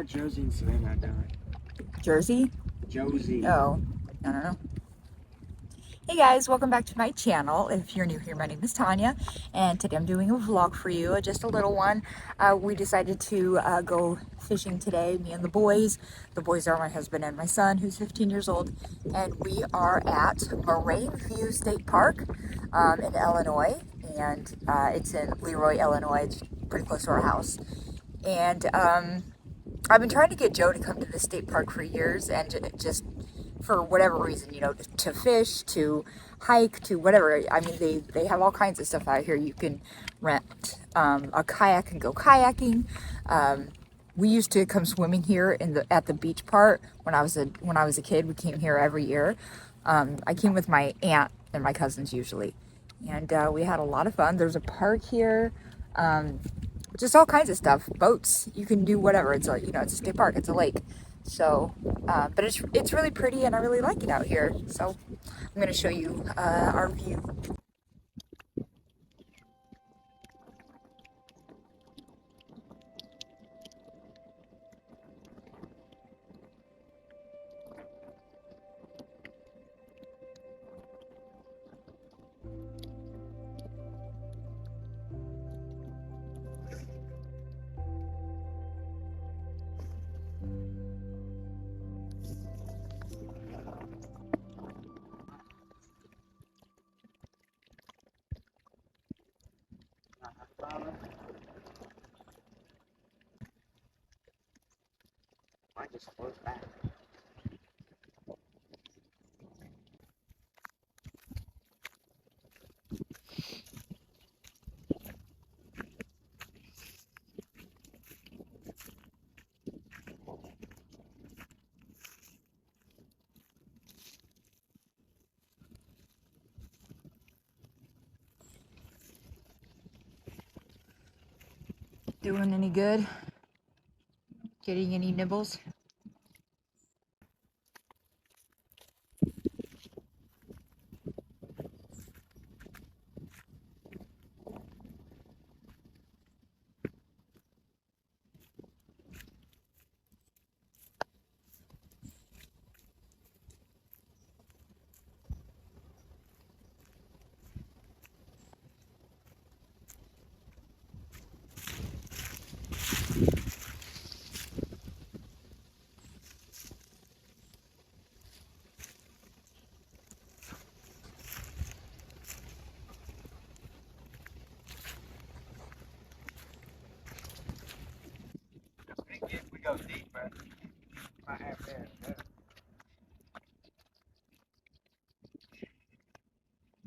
Josie and Savannah doing? Jersey? Josie. Oh, I don't know. Hey guys, welcome back to my channel. If you're new here, my name is Tanya, and today I'm doing a vlog for you, just a little one. We decided to go fishing today, me and the boys. The boys are my husband and my son, who's 15 years old, and we are at Moraine View State Park in Illinois, and it's in Leroy, Illinois. It's pretty close to our house. And I've been trying to get Joe to come to the state park for years, and just for whatever reason, you know, to fish, to hike, to whatever. I mean, they have all kinds of stuff out here. You can rent a kayak and go kayaking. We used to come swimming here at the beach part when I was a kid. We came here every year. I came with my aunt and my cousins usually, and we had a lot of fun. There's a park here. Just all kinds of stuff. Boats. You can do whatever. It's a it's a state park. It's a lake. So, but it's really pretty, and I really like it out here. So, I'm going to show you our view. I just close back. Doing any good? Getting any nibbles? We go deep, but I have that.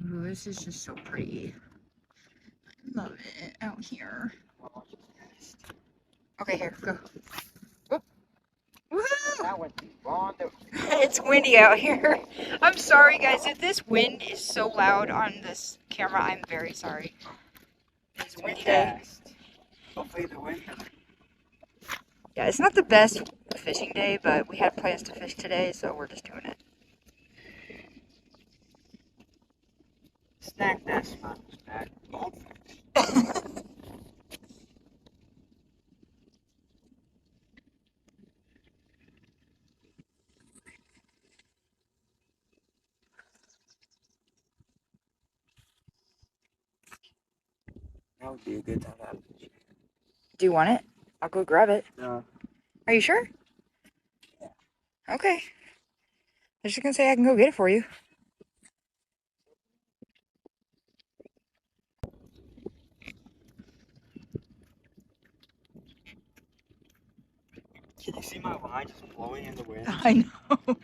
Ooh, this is just so pretty. Love it out here. Okay, here, go. Whoop. Woohoo! That went wrong. It's windy out here. I'm sorry, guys. If this wind is so loud on this camera, I'm very sorry. It's a windy day. Hopefully the wind. Yeah, it's not the best fishing day, but we had plans to fish today, so we're just doing it. Snack that spot. Snack. That would be a good time to have fish. Do you want it? I'll go grab it. No. Are you sure? Yeah. Okay. I was just gonna say I can go get it for you. Can you see my line just blowing in the wind? I know.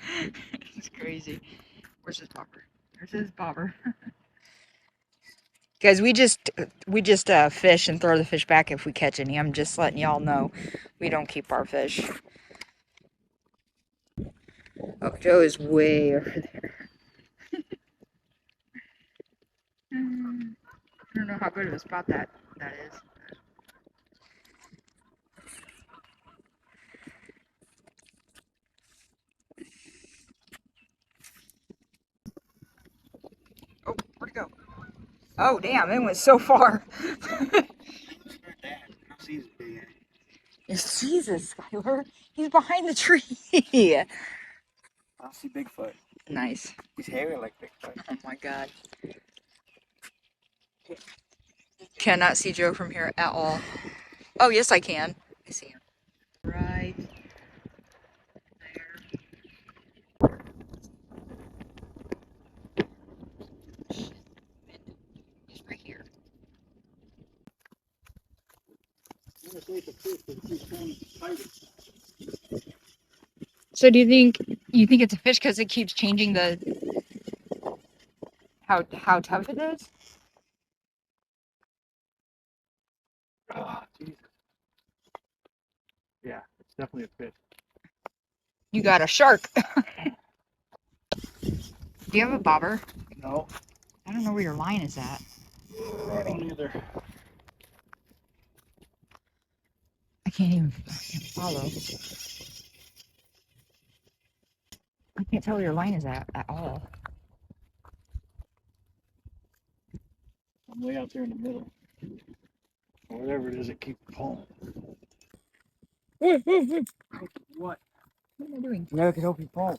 It's crazy. Where's his bobber? There's his bobber. Guys, we just fish and throw the fish back if we catch any. I'm just letting y'all know we don't keep our fish. Oh, Joe is way over there. I don't know how good of a spot that is. Oh, where'd it go? Oh, damn, it went so far. Jesus, Skylar. He's behind the tree. I see Bigfoot. Nice. He's hairy like Bigfoot. Oh my god. Cannot see Joe from here at all. Oh, yes, I can. I see him. Right there. He's right here. So do you think it's a fish because it keeps changing the how tough it is? Oh, Jesus. Yeah, it's definitely a fish. You got a shark. Do you have a bobber? No. I don't know where your line is at. I don't either. I can't follow. I can't tell where your line is at all. I'm way out there in the middle. Or whatever it is that keeps pulling. What? What am I doing? Yeah, I can help you pull.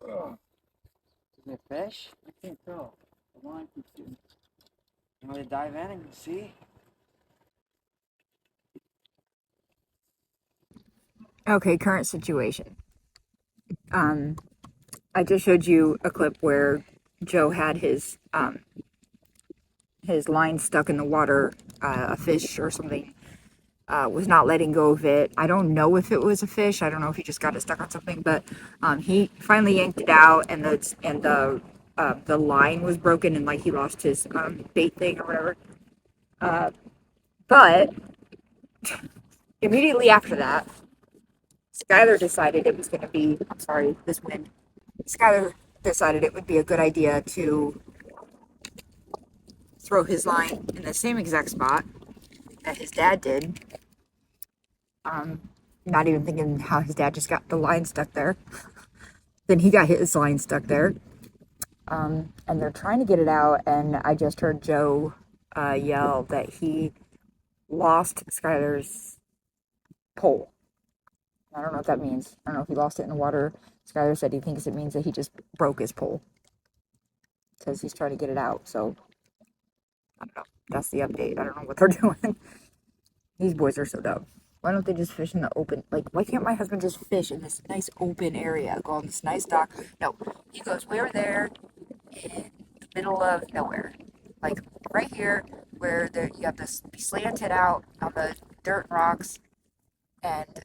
Is it a fish? I can't tell. The line keeps getting. You want to dive in and see? Okay, current situation. I just showed you a clip where Joe had his line stuck in the water. A fish or something was not letting go of it. I don't know if it was a fish. I don't know if he just got it stuck on something, but he finally yanked it out, and the line was broken, and like he lost his bait thing or whatever. But immediately after that, Skylar decided it was going to be. I'm sorry, this wind. Skylar decided it would be a good idea to throw his line in the same exact spot that his dad did. Not even thinking how his dad just got the line stuck there. Then he got his line stuck there. And they're trying to get it out, and I just heard Joe yell that he lost Skylar's pole. I don't know what that means. I don't know if he lost it in the water. Skylar said he thinks it means that he just broke his pole. Because he's trying to get it out, so I don't know. That's the update. I don't know what they're doing. These boys are so dumb. Why don't they just fish in the open? Like, why can't my husband just fish in this nice open area? Go on this nice dock. No, he goes way over there in the middle of nowhere. Like, right here, where you have this be slanted out on the dirt and rocks and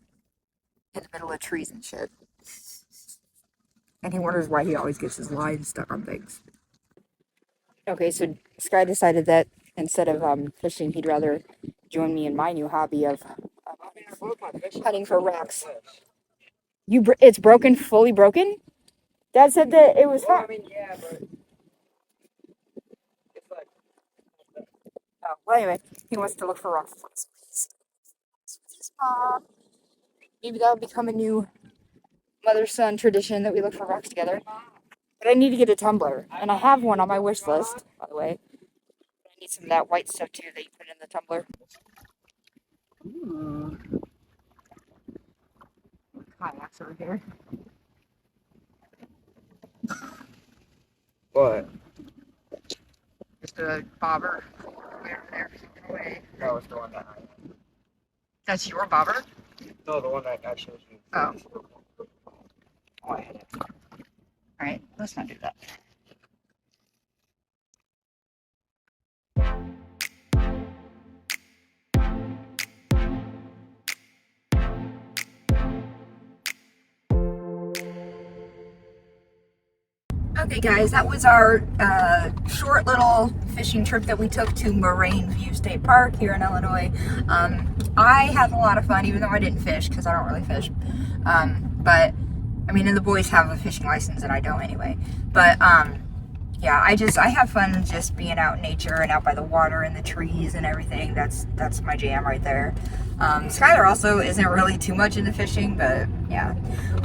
in the middle of trees and shit. And he wonders why he always gets his line stuck on things. Okay, so Sky decided that instead of fishing, he'd rather join me in my new hobby of hunting for rocks. It's broken, fully broken? Dad said that it was fine. I mean, yeah, but it's like. Oh, well, anyway, he wants to look for rocks. Maybe that'll become a new mother-son tradition that we look for rocks together. But I need to get a tumbler, and I have one on my wish list, by the way. But I need some of that white stuff too that you put in the tumbler. Kayaks over here. What? Just a bobber way over there, away. No, it's the one that That's your bobber? No, the one that I showed you. Oh. Oh, I hit it. Alright, let's not do that. Okay guys, that was our short little fishing trip that we took to Moraine View State Park here in Illinois. I had a lot of fun, even though I didn't fish, because I don't really fish. But, I mean, and the boys have a fishing license and I don't anyway. But, yeah, I have fun just being out in nature and out by the water and the trees and everything. That's my jam right there. Skylar also isn't really too much into fishing, but yeah,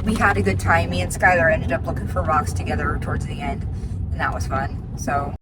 we had a good time. Me and Skylar ended up looking for rocks together towards the end, and that was fun. So.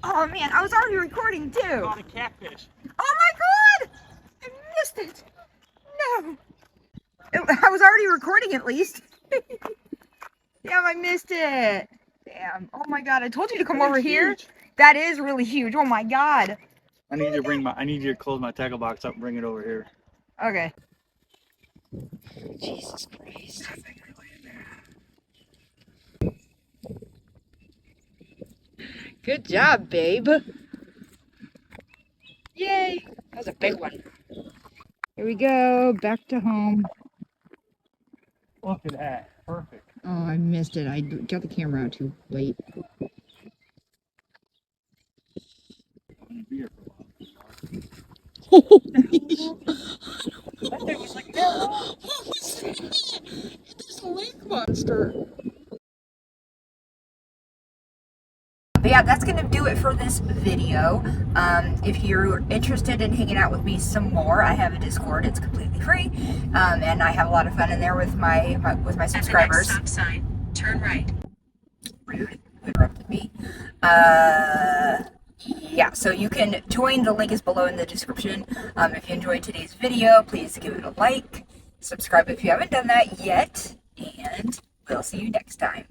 Oh man, I was already recording too. Caught a catfish. Oh my god! I missed it. No. I was already recording at least. Damn, I missed it. Damn. Oh my god, I told you to come over here. Huge. That is really huge. Oh my god. I need you to close my tackle box up and bring it over here. Okay. Jesus Christ. Good job, babe. Yay. That was a big one. Here we go. Back to home. Look at that. Perfect. Oh, I missed it. I got the camera out too late. I'm gonna be here for a while. That thing was like, no! This lake monster. But yeah, that's going to do it for this video. If you're interested in hanging out with me some more, I have a Discord. It's completely free, and I have a lot of fun in there with my subscribers. At the next stop sign, turn right. Rude. Who interrupted me? Yeah, so you can join. The link is below in the description. If you enjoyed today's video, please give it a like. Subscribe if you haven't done that yet, and we'll see you next time.